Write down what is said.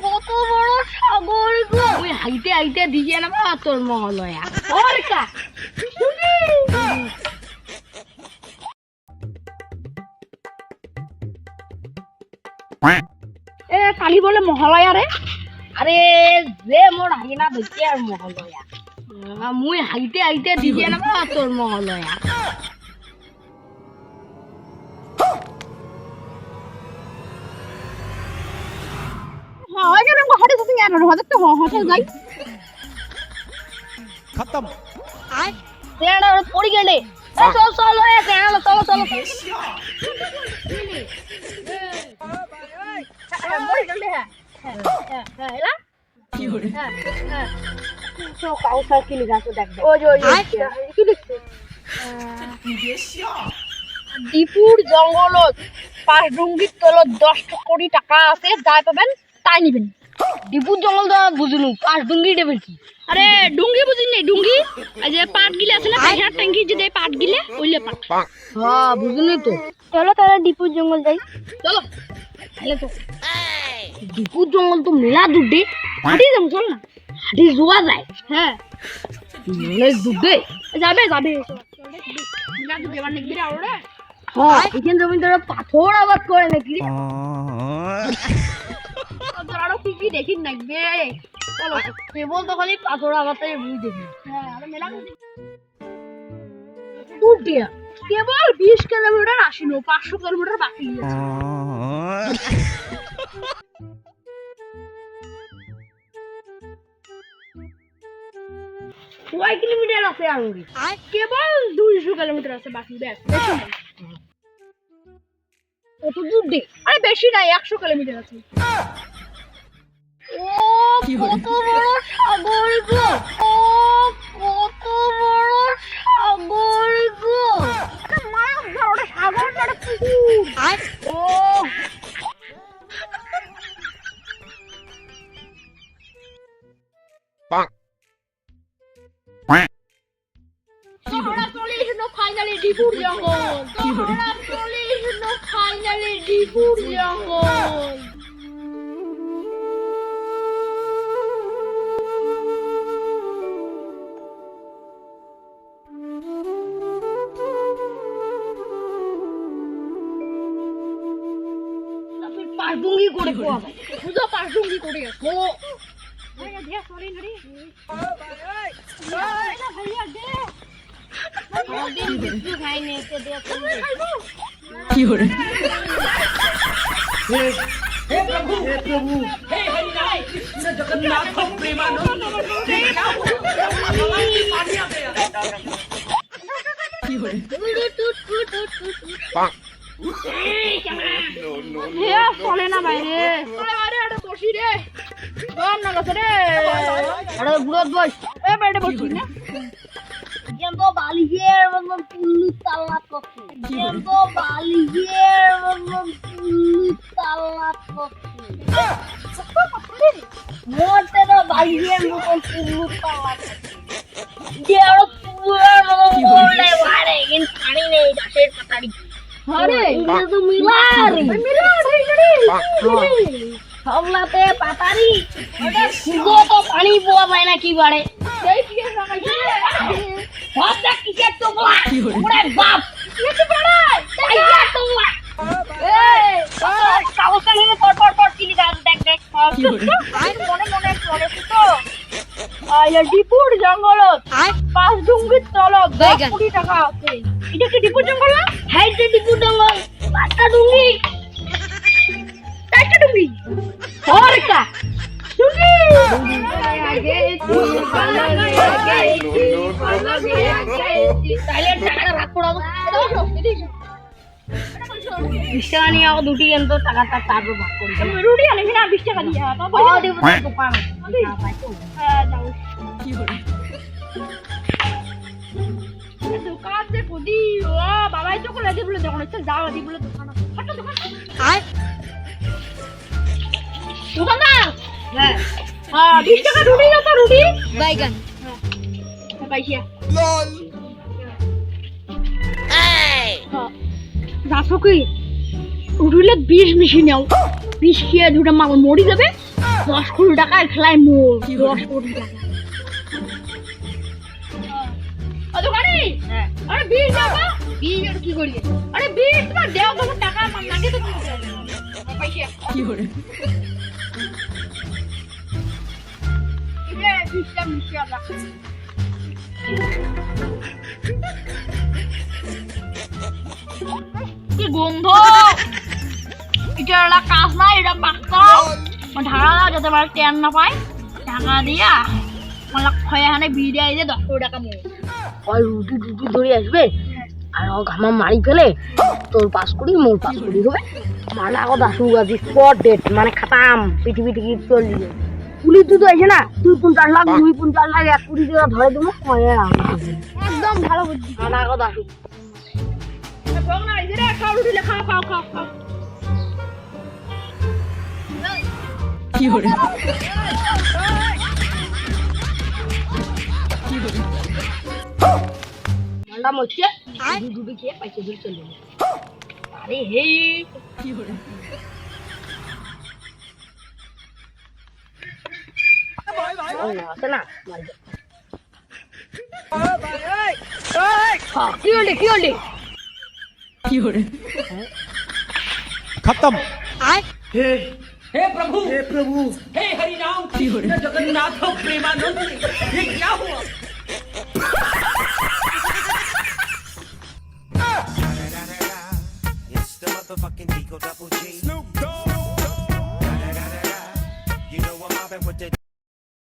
কত বড় সাগর গো, ওই হাইতে হাইতে দিয়ে না তোর মহলয়া ওরকা এ কালি বলে মহলয়া রে, আরে যে মোর হাইনা দেখি আর মহলয়া মুই হাইতে হাইতে দিয়ে না তোর মহলয়া खत्म পড়ি গেলে চল চল চলো চলো দীপুর জঙ্গলত 5 ডুঙ্গির তলত 10 কোটি টাকা আছে, যাই পাবেন তাই নিবেন। দীপুর জঙ্গল তো বুঝুনু, 5 ডুঙ্গি দেবেন কি? আরে ডুঙ্গি বুঝিনি, ডুঙ্গি এই যে পাট গিলে আছে না, পাহাড় ট্যাঙ্কি যে দেয় পাট গিলে ওইলে পাট। হ্যাঁ বুঝুনি তো, চলো তাহলে দীপুর জঙ্গল যাই, চলো তাহলে তো। দীপুর জঙ্গল তো মেলা দূর দে, হাঁটি যাম, চল না হাঁটি যোয়া যায়। হ্যাঁ অনেক দূর দে, যাবে যাবে মেলা দূর যাবার নাকি রে আওড়ে। হ্যাঁ এখানে রবীন্দ্র পাথর আবাদ করে নাকি রে, আরো কি কি দেখি নাকবে। চলো কেবল তো খালি পাথর আবাদটাই বুঝ দেখি। হ্যাঁ আরে মেলা দূর দিয়া কেবল 20 কিলোমিটার আসিনো, 500 কিলোমিটার বাকি আছে। কয় কিলোমিটার আছে আঙ্গুরি? কেবল 200 কিলোমিটার আছে বাকি, ব্যাস বেশি নাই। কত দূর দে? আরে বেশি নাই, 100 কিলোমিটার আছে। ও কত বড় সাগর গো, ও কত বড় সাগর গো, মাছ ধরো সাগর না পুকুর। ও ফাইনালি ডিপুর জঙ্গল, ফাইনালি ডিপুর জঙ্গল। পাঁচডুঙ্গি করে কোয়া ভাই, শুধু পাঁচডুঙ্গি করে গেছে। ও ভাইয়া দিয়া সরি নরি, ও ভাই ভাই ভাইয়া দে দিন কিছু খাই নে তে দে কি হরে। हे प्रभु हे हरि राय कृष्ण जगन्नाथ प्रेमानंद हे पानी आ गया की हरे पाक হে চলে না বাইরে, চলে বাইরে আরে বসি রে দম না গছে রে, আরে বুড়ত বস এ বাইরে বসি না যেমন বালিশের মতন পুল্লু তাল্লা করছে, যেমন বালিশের মতন পুল্লু তাল্লা করছে, মোটে তো বালিশের মতন পুল্লু তাল্লা করছে, যে আরো পুয়ার মতন বললে বাড়ে কিন্তু পানি নেই গাছের পাতারি। আরে এটা তো মিলারি সবলাতে পাতারি, ওটা শুধু তো পানি পোয়া যায় না কি বাড়ে সেই কি লাগাইছে সব দেখ কিসের তোমরা ওরে বাপ কিছু বেড়ায় আইয়া তোমরা এই কাগজটা নিয়ে পট কি লিখা আছে দেখ দেখ আই মনে মনে চলে তো আইলা ডিপুর জঙ্গলত 5 ডুঙ্গির তলত 10 কোটি টাকা আছে। এটা কি ডিপুর জঙ্গল না? হ্যাঁ এটা ডিপুর জঙ্গল, 5টা ডুঙ্গি 4টা ডুঙ্গি ওরকা ডুঙ্গি আগে তাহলে টাকা ভাগ করব। বিশ টাকা নিয়ে আও দুটি এন তো টাকাটা তারপর ভাগ করি। রুটি আনিস না 20 টাকা দিয়ে তো বলে দেব তো পান। হ্যাঁ যাও কি হলো দোকান দে কদি ও বাবাই তো কোলা দি বলে দোকান চল যাও দি বলে দোকান হট দোকান আয় দোকানদার। হ্যাঁ হ্যাঁ 20 টাকা রুটি দাও তো রুটি বাইগান হ্যাঁ পাইছিয়া লল এই হ্যাঁ যাসো কি উঠলে 20 মিশি নাও 20 খেয়ে দুটো মাল মরি যাবে 10 কোটি টাকায় খেলায় মোর 10 কোটি টাকা দোকানি আরে 20 টাকা 20 এর কি করি আরে 20 তোমার দেও তোমার টাকা নাকি তো পয়সা কি করে ইরে 20 টা মিশি আলা কি গন্ধ এটা একটা কাজ না এটা পাক্কা ঢাকা যাতে আমার টেন না পায় ঢাকা দিয়া মালা খয়া হানে বিড়ে আইছে 10 কোটি টাকা মোর ওই রুটি টুটি ধরে আসবে আর ও ঘামা মারি ফেলে তোর 5 কোটি মোর 5 কোটি হবে মালা কথা সুগাজি স্পট ডেট মানে খাতাম পৃথিবী থেকে চলে যাবে পুলিশ তো আসে না 250 লাখ 250 লাখ 1 কোটি টাকা ধরে দেবো একদম ভালো বুদ্ধি মালা কথা বল না এই রে খাও রুটি খাও খাও খাও খাও কি হরে মালা মরছে দুধ খেয়ে পাইছে ধরে চলে যাবে আরে হে কি হরে আছে না কি হরে खत्म हे प्रभु हे हरि राम कृष्ण जगन्नाथ प्रेमानंद ये क्या हुआ